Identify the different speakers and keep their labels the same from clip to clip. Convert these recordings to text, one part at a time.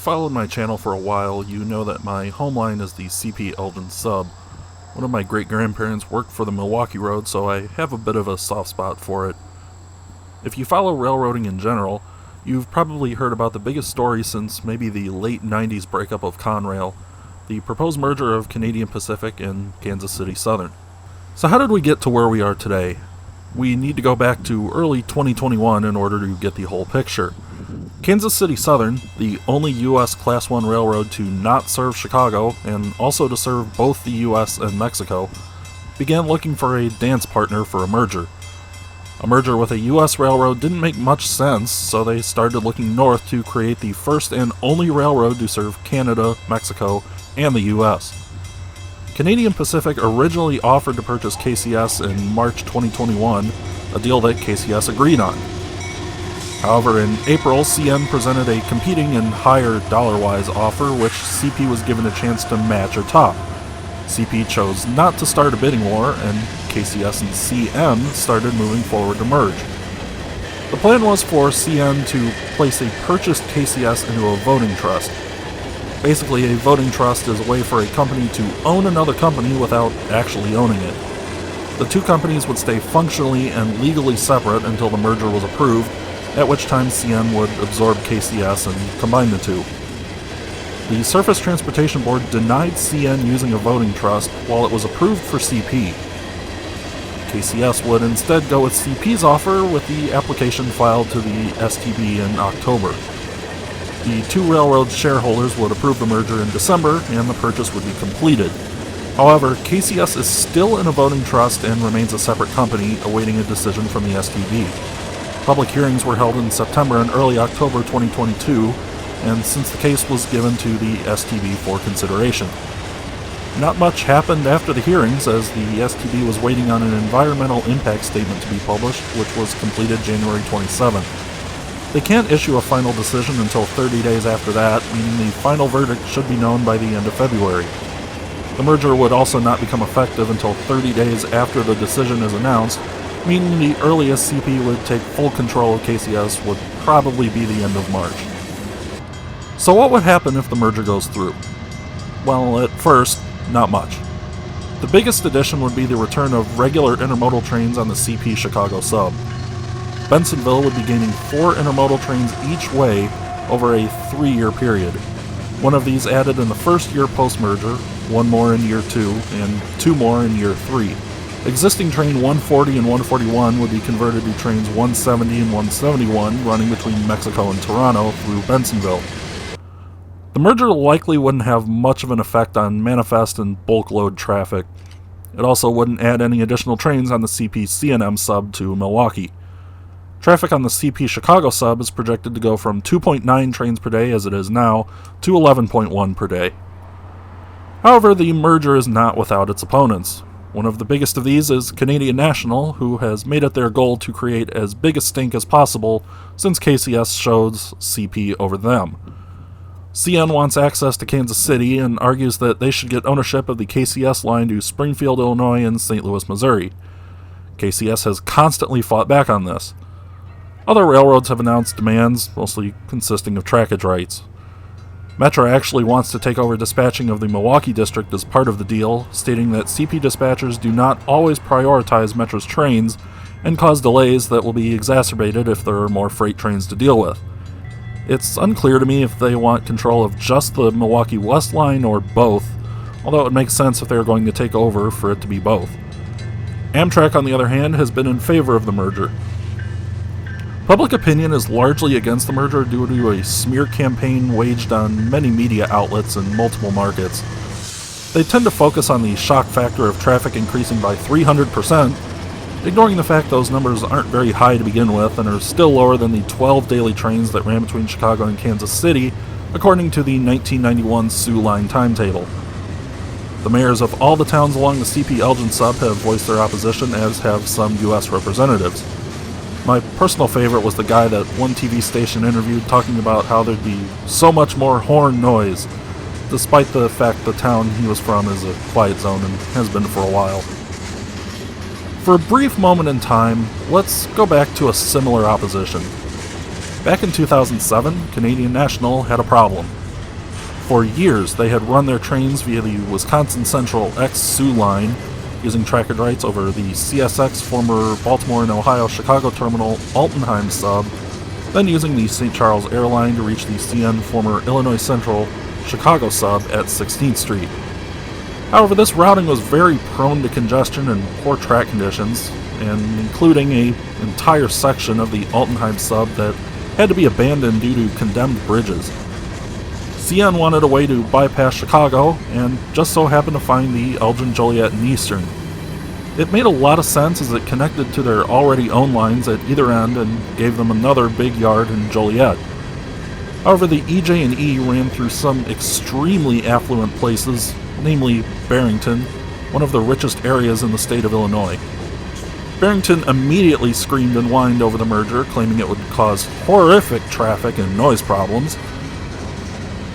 Speaker 1: followed my channel for a while, you know that my home line is the CP Elgin sub. One of my great-grandparents worked for the Milwaukee Road, so I have a bit of a soft spot for it. If you follow railroading in general, you've probably heard about the biggest story since maybe the late 90s breakup of Conrail, the proposed merger of Canadian Pacific and Kansas City Southern. So how did we get to where we are today? We need to go back to early 2021 in order to get the whole picture. Kansas City Southern, the only U.S. Class I railroad to not serve Chicago and also to serve both the U.S. and Mexico, began looking for a dance partner for a merger. A merger with a U.S. railroad didn't make much sense, so they started looking north to create the first and only railroad to serve Canada, Mexico, and the U.S. Canadian Pacific originally offered to purchase KCS in March 2021, a deal that KCS agreed on. However, in April, CN presented a competing and higher dollar-wise offer, which CP was given a chance to match or top. CP chose not to start a bidding war, and KCS and CN started moving forward to merge. The plan was for CN to place a purchased KCS into a voting trust. Basically, a voting trust is a way for a company to own another company without actually owning it. The two companies would stay functionally and legally separate until the merger was approved, at which time CN would absorb KCS and combine the two. The Surface Transportation Board denied CN using a voting trust while it was approved for CP. KCS would instead go with CP's offer, with the application filed to the STB in October. The two railroad shareholders would approve the merger in December, and the purchase would be completed. However, KCS is still in a voting trust and remains a separate company, awaiting a decision from the STB. Public hearings were held in September and early October 2022, and since the case was given to the STB for consideration. Not much happened after the hearings, as the STB was waiting on an environmental impact statement to be published, which was completed January 27th. They can't issue a final decision until 30 days after that, meaning the final verdict should be known by the end of February. The merger would also not become effective until 30 days after the decision is announced, meaning the earliest CP would take full control of KCS would probably be the end of March. So what would happen if the merger goes through? Well, at first, not much. The biggest addition would be the return of regular intermodal trains on the CP Chicago sub. Bensonville would be gaining 4 intermodal trains each way over a 3-year period. One of these added in the first year post-merger, 1 more in year 2, and 2 more in year 3. Existing train 140 and 141 would be converted to trains 170 and 171 running between Mexico and Toronto through Bensonville. The merger likely wouldn't have much of an effect on manifest and bulk load traffic. It also wouldn't add any additional trains on the CP CNM sub to Milwaukee. Traffic on the CP Chicago sub is projected to go from 2.9 trains per day as it is now to 11.1 per day. However, the merger is not without its opponents. One of the biggest of these is Canadian National, who has made it their goal to create as big a stink as possible since KCS chose CP over them. CN wants access to Kansas City and argues that they should get ownership of the KCS line to Springfield, Illinois and St. Louis, Missouri. KCS has constantly fought back on this. Other railroads have announced demands, mostly consisting of trackage rights. Metra actually wants to take over dispatching of the Milwaukee district as part of the deal, stating that CP dispatchers do not always prioritize Metra's trains and cause delays that will be exacerbated if there are more freight trains to deal with. It's unclear to me if they want control of just the Milwaukee West line or both, although it would make sense if they were going to take over for it to be both. Amtrak, on the other hand, has been in favor of the merger. Public opinion is largely against the merger due to a smear campaign waged on many media outlets in multiple markets. They tend to focus on the shock factor of traffic increasing by 300%, ignoring the fact those numbers aren't very high to begin with and are still lower than the 12 daily trains that ran between Chicago and Kansas City, according to the 1991 Sioux Line timetable. The mayors of all the towns along the CP Elgin sub have voiced their opposition, as have some U.S. representatives. My personal favorite was the guy that one TV station interviewed talking about how there'd be so much more horn noise, despite the fact the town he was from is a quiet zone and has been for a while. For a brief moment in time, let's go back to a similar opposition. Back in 2007, Canadian National had a problem. For years, they had run their trains via the Wisconsin Central X-Sioux line, using trackage rights over the CSX former Baltimore and Ohio Chicago Terminal Altenheim sub, then using the St. Charles Airline to reach the CN former Illinois Central Chicago sub at 16th Street. However, this routing was very prone to congestion and poor track conditions, and including an entire section of the Altenheim sub that had to be abandoned due to condemned bridges. CN wanted a way to bypass Chicago, and just so happened to find the Elgin, Joliet, and Eastern. It made a lot of sense as it connected to their already owned lines at either end and gave them another big yard in Joliet. However, the EJ&E ran through some extremely affluent places, namely Barrington, one of the richest areas in the state of Illinois. Barrington immediately screamed and whined over the merger, claiming it would cause horrific traffic and noise problems.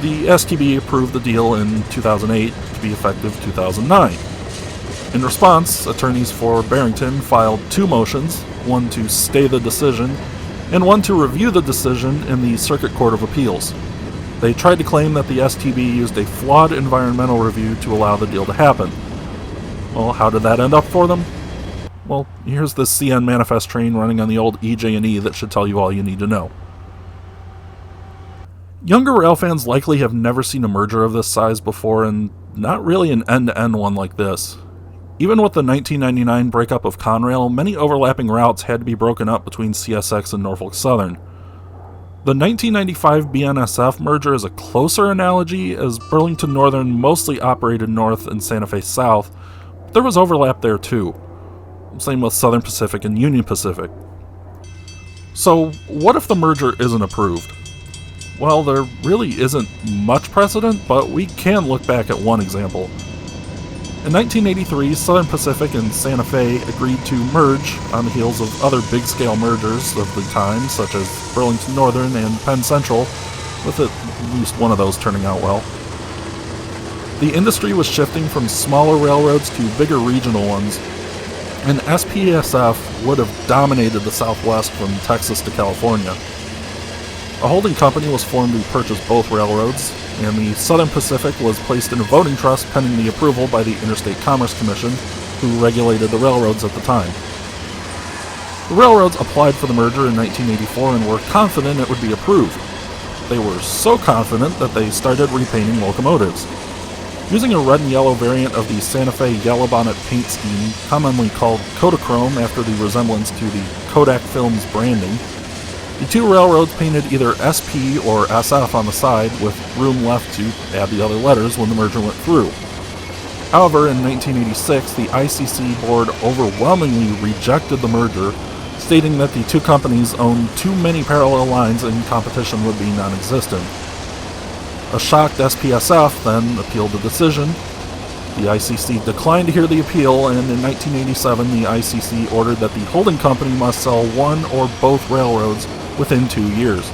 Speaker 1: The STB approved the deal in 2008 to be effective 2009. In response, attorneys for Barrington filed 2 motions, one to stay the decision, and one to review the decision in the Circuit Court of Appeals. They tried to claim that the STB used a flawed environmental review to allow the deal to happen. Well, how did that end up for them? Well, here's the CN manifest train running on the old EJ&E that should tell you all you need to know. Younger rail fans likely have never seen a merger of this size before, and not really an end-to-end one like this. Even with the 1999 breakup of Conrail, many overlapping routes had to be broken up between CSX and Norfolk Southern. The 1995 BNSF merger is a closer analogy, as Burlington Northern mostly operated north and Santa Fe south, but there was overlap there too. Same with Southern Pacific and Union Pacific. So, what if the merger isn't approved? Well, there really isn't much precedent, but we can look back at one example. In 1983, Southern Pacific and Santa Fe agreed to merge on the heels of other big-scale mergers of the time, such as Burlington Northern and Penn Central, with at least one of those turning out well. The industry was shifting from smaller railroads to bigger regional ones, and SPSF would have dominated the Southwest from Texas to California. A holding company was formed to purchase both railroads, and the Southern Pacific was placed in a voting trust pending the approval by the Interstate Commerce Commission, who regulated the railroads at the time. The railroads applied for the merger in 1984 and were confident it would be approved. They were so confident that they started repainting locomotives. Using a red and yellow variant of the Santa Fe Yellow Bonnet paint scheme, commonly called Kodachrome after the resemblance to the Kodak Films branding, the 2 railroads painted either SP or SF on the side, with room left to add the other letters when the merger went through. However, in 1986, the ICC board overwhelmingly rejected the merger, stating that the 2 companies owned too many parallel lines and competition would be non-existent. A shocked SPSF then appealed the decision. The ICC declined to hear the appeal, and in 1987 the ICC ordered that the holding company must sell one or both railroads within 2 years.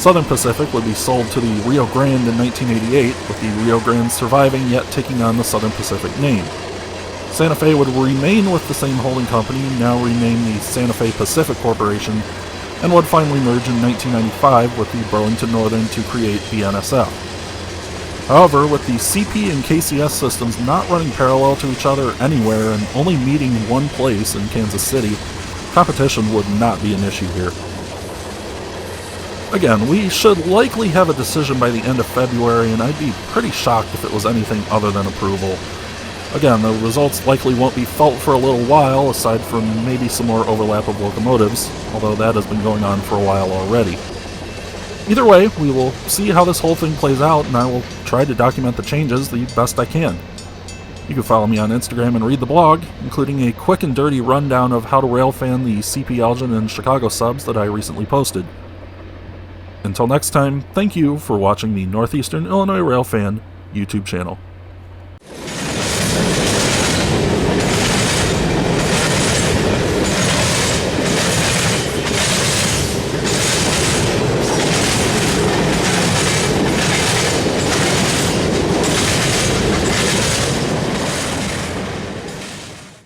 Speaker 1: Southern Pacific would be sold to the Rio Grande in 1988, with the Rio Grande surviving yet taking on the Southern Pacific name. Santa Fe would remain with the same holding company, now renamed the Santa Fe Pacific Corporation, and would finally merge in 1995 with the Burlington Northern to create BNSF. However, with the CP and KCS systems not running parallel to each other anywhere and only meeting one place in Kansas City, competition would not be an issue here. Again, we should likely have a decision by the end of February, and I'd be pretty shocked if it was anything other than approval. Again, the results likely won't be felt for a little while, aside from maybe some more overlap of locomotives, although that has been going on for a while already. Either way, we will see how this whole thing plays out, and I will try to document the changes the best I can. You can follow me on Instagram and read the blog, including a quick and dirty rundown of how to railfan the CP Elgin and Chicago subs that I recently posted. Until next time, thank you for watching the Northeastern Illinois Railfan YouTube channel.